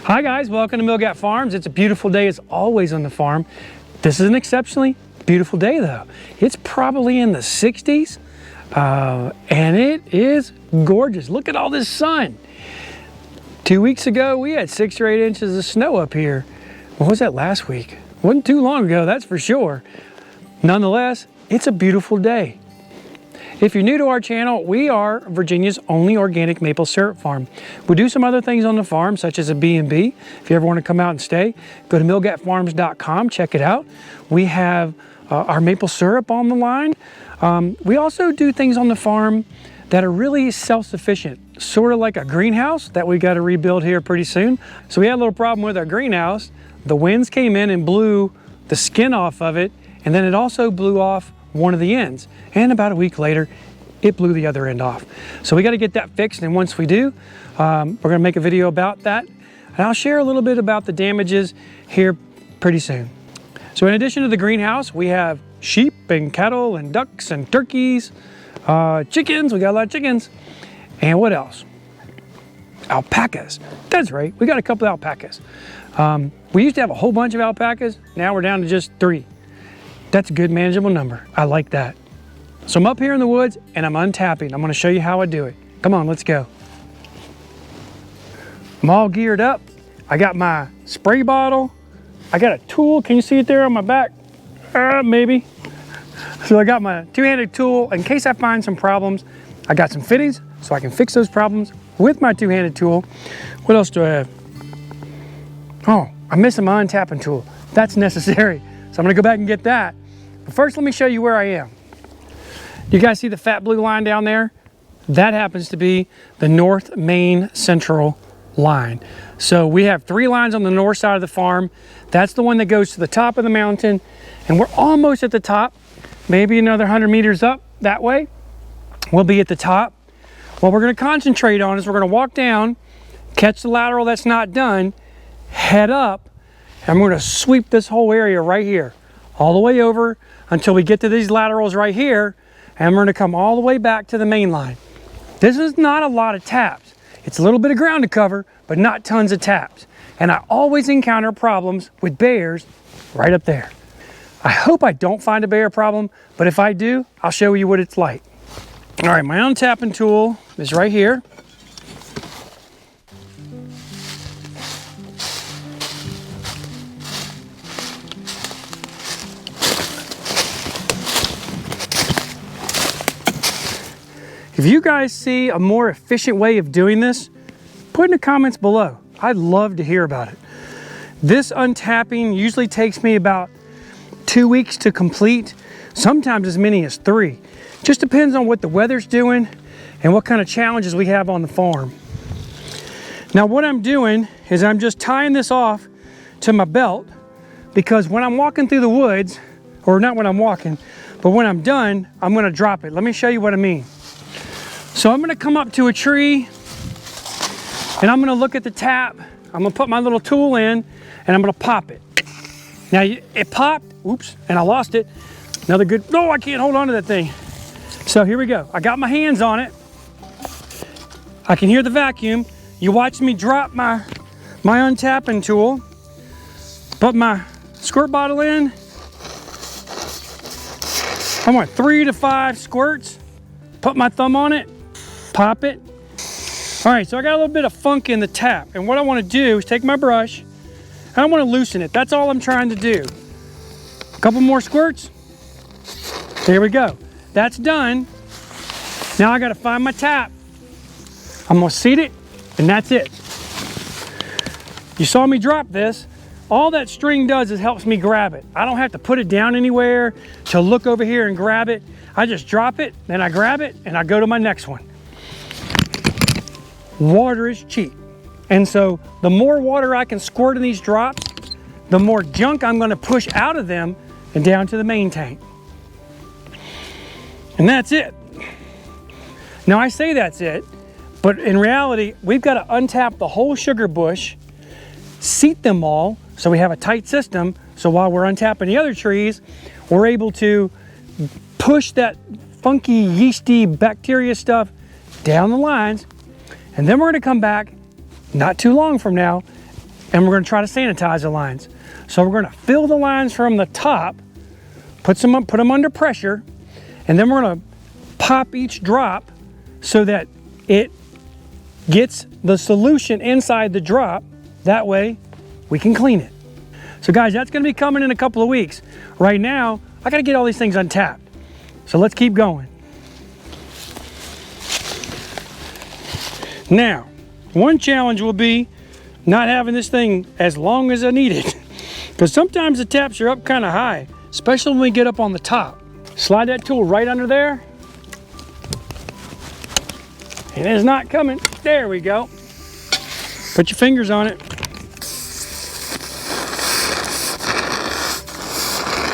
Hi guys, welcome to Milgat Farms. It's a beautiful day as always on the farm. This is an exceptionally beautiful day though. It's probably in the 60s and it is gorgeous. Look at all this sun. 2 weeks ago we had 6 or 8 inches of snow up here. What was that last week? Wasn't too long ago, that's for sure. Nonetheless, it's a beautiful day. If you're new to our channel, we are Virginia's only organic maple syrup farm. We do some other things on the farm, such as a B&B. If you ever want to come out and stay, go to milgatfarms.com, check it out. We have our maple syrup on the line. We also do things on the farm that are really self-sufficient, sort of like a greenhouse that we got to rebuild here pretty soon. So we had a little problem with our greenhouse. The winds came in and blew the skin off of it, and then it also blew off one of the ends, and about a week later it blew the other end off. So we got to get that fixed, and once we do, we're going to make a video about that, and I'll share a little bit about the damages here pretty soon. So in addition to the greenhouse, we have sheep and cattle and ducks and turkeys, chickens. We got a lot of chickens, and what else? Alpacas. That's right, we got a couple of alpacas. We used to have a whole bunch of alpacas. Now we're down to just 3. That's a good manageable number. I like that. So I'm up here in the woods and I'm untapping. I'm going to show you how I do it. Come on, let's go. I'm all geared up. I got my spray bottle. I got a tool. Can you see it there on my back? Maybe. So I got my two-handed tool in case I find some problems. I got some fittings so I can fix those problems with my two-handed tool. What else do I have? Oh, I'm missing my untapping tool. That's necessary. So I'm gonna go back and get that. But first, let me show you where I am. You guys see the fat blue line down there? That happens to be the North Main Central line. So we have 3 lines on the north side of the farm. That's the one that goes to the top of the mountain, and we're almost at the top. Maybe another 100 meters up that way, we'll be at the top. What we're gonna concentrate on is we're gonna walk down, catch the lateral that's not done, head up, and we're gonna sweep this whole area right here, all the way over until we get to these laterals right here, and we're gonna come all the way back to the main line. This is not a lot of taps. It's a little bit of ground to cover, but not tons of taps. And I always encounter problems with bears right up there. I hope I don't find a bear problem, but if I do, I'll show you what it's like. All right, my untapping tool is right here. If you guys see a more efficient way of doing this, put in the comments below. I'd love to hear about it. This untapping usually takes me about 2 weeks to complete, sometimes as many as 3. Just depends on what the weather's doing and what kind of challenges we have on the farm. Now what I'm doing is I'm just tying this off to my belt, because when I'm walking through the woods, or not when I'm walking, but when I'm done, I'm gonna drop it. Let me show you what I mean. So I'm gonna come up to a tree and I'm gonna look at the tap. I'm gonna put my little tool in and I'm gonna pop it. Now it popped, oops, and I lost it. Another good, no, I can't hold on to that thing. So here we go. I got my hands on it. I can hear the vacuum. You watch me drop my untapping tool, put my squirt bottle in. I want 3 to 5 squirts. Put my thumb on it. Pop it. All right, so I got a little bit of funk in the tap, and what I want to do is take my brush and I want to loosen it. That's all I'm trying to do. A couple more squirts. There we go. That's done. Now I got to find my tap. I'm going to seat it, and that's it. You saw me drop this. All that string does is helps me grab it. I don't have to put it down anywhere to look over here and grab it. I just drop it, then I grab it, and I go to my next one. Water is cheap. And so the more water I can squirt in these drops, the more junk I'm gonna push out of them and down to the main tank. And that's it. Now I say that's it, but in reality, we've got to untap the whole sugar bush, seat them all, so we have a tight system. So while we're untapping the other trees, we're able to push that funky, yeasty bacteria stuff down the lines, and then we're gonna come back not too long from now and we're gonna try to sanitize the lines. So we're gonna fill the lines from the top, put them under pressure, and then we're gonna pop each drop so that it gets the solution inside the drop. That way we can clean it. So guys, that's gonna be coming in a couple of weeks. Right now, I gotta get all these things untapped. So let's keep going. Now, one challenge will be not having this thing as long as I need it. Because sometimes the taps are up kind of high, especially when we get up on the top. Slide that tool right under there. It is not coming. There we go. Put your fingers on it.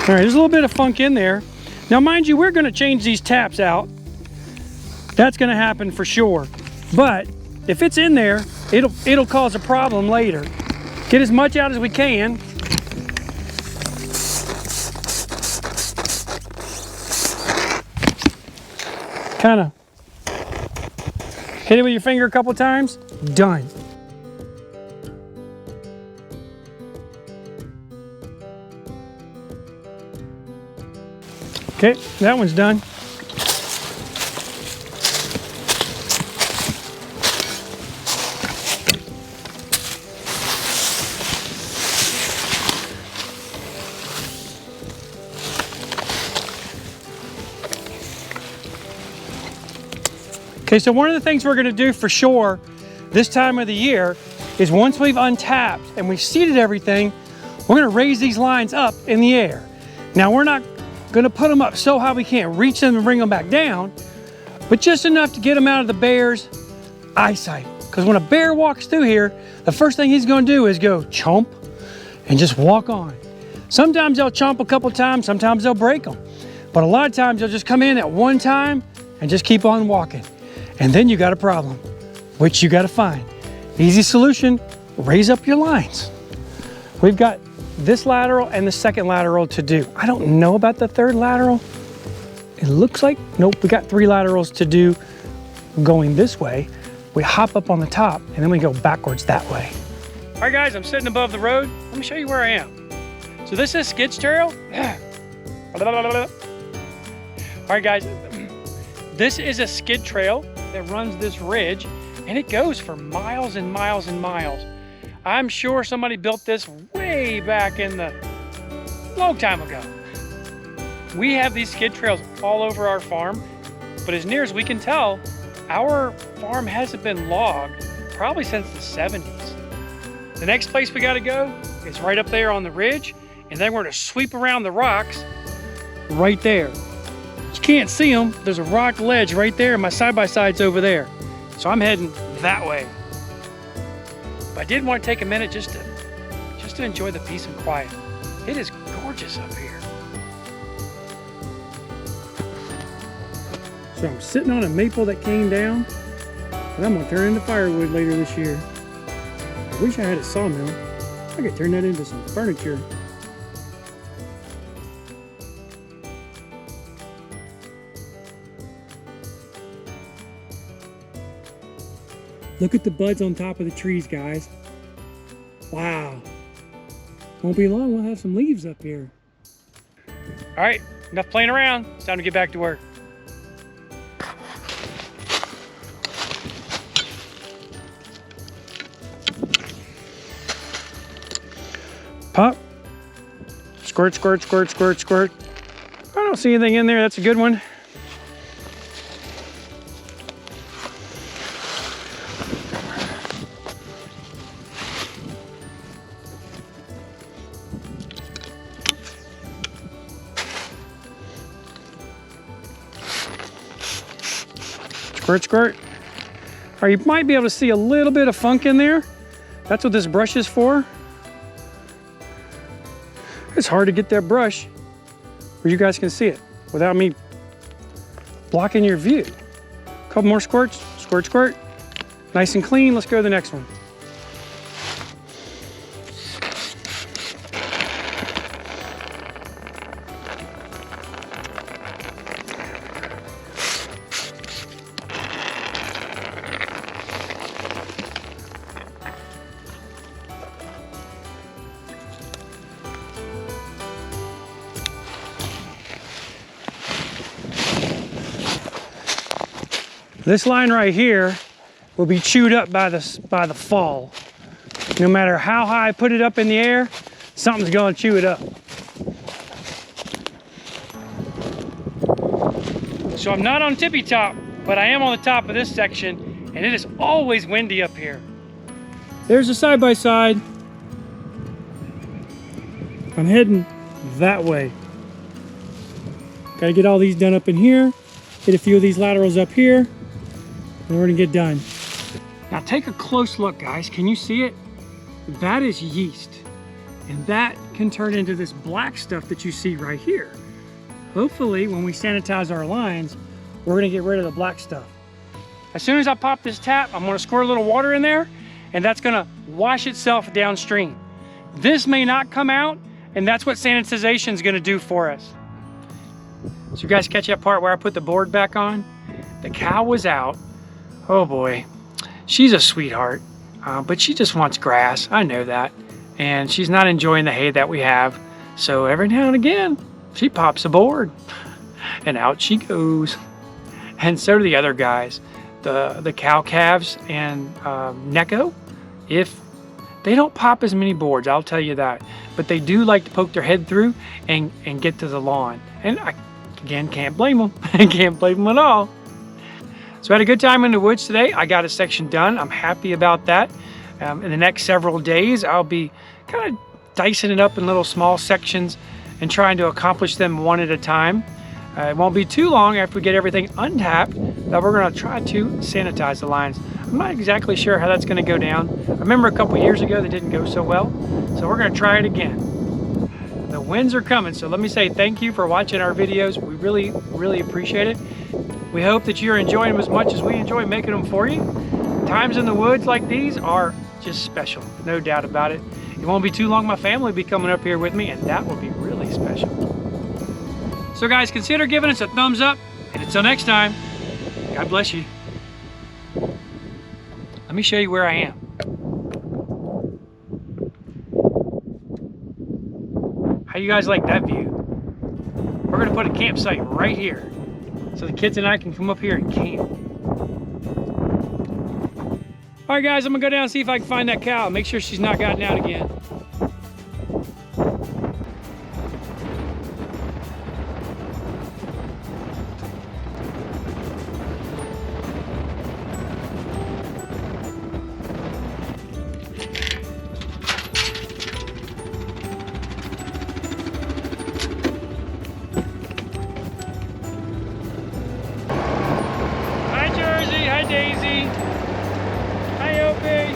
All right, there's a little bit of funk in there. Now, mind you, we're gonna change these taps out. That's gonna happen for sure. But if it's in there, it'll cause a problem later. Get as much out as we can. Kind of hit it with your finger a couple times. Done. Okay, that one's done. Okay, so one of the things we're gonna do for sure this time of the year is once we've untapped and we've seated everything, we're gonna raise these lines up in the air. Now, we're not gonna put them up so high we can't reach them and bring them back down, but just enough to get them out of the bear's eyesight. Because when a bear walks through here, the first thing he's gonna do is go chomp and just walk on. Sometimes they'll chomp a couple times, sometimes they'll break them. But a lot of times they'll just come in at one time and just keep on walking. And then you got a problem, which you got to find. Easy solution, raise up your lines. We've got this lateral and the second lateral to do. I don't know about the third lateral. It looks like, nope, we got 3 laterals to do going this way. We hop up on the top and then we go backwards that way. All right guys, I'm sitting above the road. Let me show you where I am. So this is skid trail. All right guys, this is a skid trail that runs this ridge and it goes for miles and miles and miles. I'm sure somebody built this way back in the long time ago. We have these skid trails all over our farm, but as near as we can tell, our farm hasn't been logged probably since the 70s. The next place we gotta go is right up there on the ridge, and then we're gonna sweep around the rocks right there. You can't see them. There's a rock ledge right there, and my side-by-side's over there. So I'm heading that way. But I did want to take a minute just to enjoy the peace and quiet. It is gorgeous up here. So I'm sitting on a maple that came down, and I'm gonna turn into firewood later this year. I wish I had a sawmill. I could turn that into some furniture. Look at the buds on top of the trees, guys. Wow. Won't be long, we'll have some leaves up here. All right, enough playing around. It's time to get back to work. Pop. Squirt, squirt, squirt, squirt, squirt. I don't see anything in there. That's a good one. Squirt, squirt. All right, you might be able to see a little bit of funk in there. That's what this brush is for. It's hard to get that brush where you guys can see it without me blocking your view. A couple more squirts, squirt, squirt. Nice and clean. Let's go to the next one. This line right here will be chewed up by the fall. No matter how high I put it up in the air, something's gonna chew it up. So I'm not on tippy top, but I am on the top of this section, and it is always windy up here. There's a side-by-side. I'm heading that way. Gotta get all these done up in here, get a few of these laterals up here, and we're gonna get done. Now take a close look, guys. Can you see it? That is yeast, and that can turn into this black stuff that you see right here. Hopefully, when we sanitize our lines, we're gonna get rid of the black stuff. As soon as I pop this tap, I'm gonna squirt a little water in there, and that's gonna wash itself downstream. This may not come out, and that's what sanitization is gonna do for us. So you guys catch that part where I put the board back on? The cow was out. Oh boy, she's a sweetheart, but she just wants grass, I know that. And she's not enjoying the hay that we have. So every now and again, she pops a board and out she goes. And so do the other guys. The cow calves and Neko, if they don't pop as many boards, I'll tell you that. But they do like to poke their head through and get to the lawn. And I, again, can't blame them. I can't blame them at all. So I had a good time in the woods today. I got a section done. I'm happy about that. In the next several days, I'll be kind of dicing it up in little small sections and trying to accomplish them one at a time. It won't be too long after we get everything untapped that we're going to try to sanitize the lines. I'm not exactly sure how that's going to go down. I remember a couple years ago that didn't go so well, so we're going to try it again. The winds are coming, so let me say thank you for watching our videos. We really, really appreciate it. We hope that you're enjoying them as much as we enjoy making them for you. Times in the woods like these are just special, no doubt about it. It won't be too long, my family will be coming up here with me, and that will be really special. So guys, consider giving us a thumbs up, and until next time, God bless you. Let me show you where I am. How you guys like that view? We're gonna put a campsite right here, so the kids and I can come up here and camp. All right guys, I'm gonna go down and see if I can find that cow. Make sure she's not gotten out again. Hi Daisy. Hi Opie.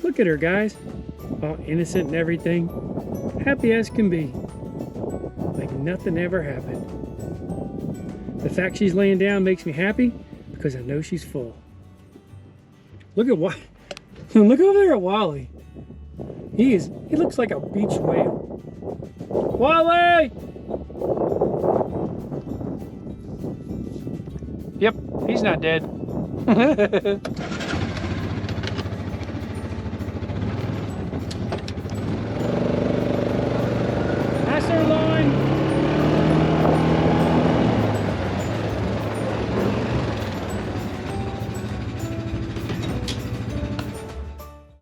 Look at her, guys. All innocent and everything. Happy as can be. Like nothing ever happened. The fact she's laying down makes me happy because I know she's full. Look at what. Look over there at Wally. He looks like a beach whale. Wally! Yep, he's not dead.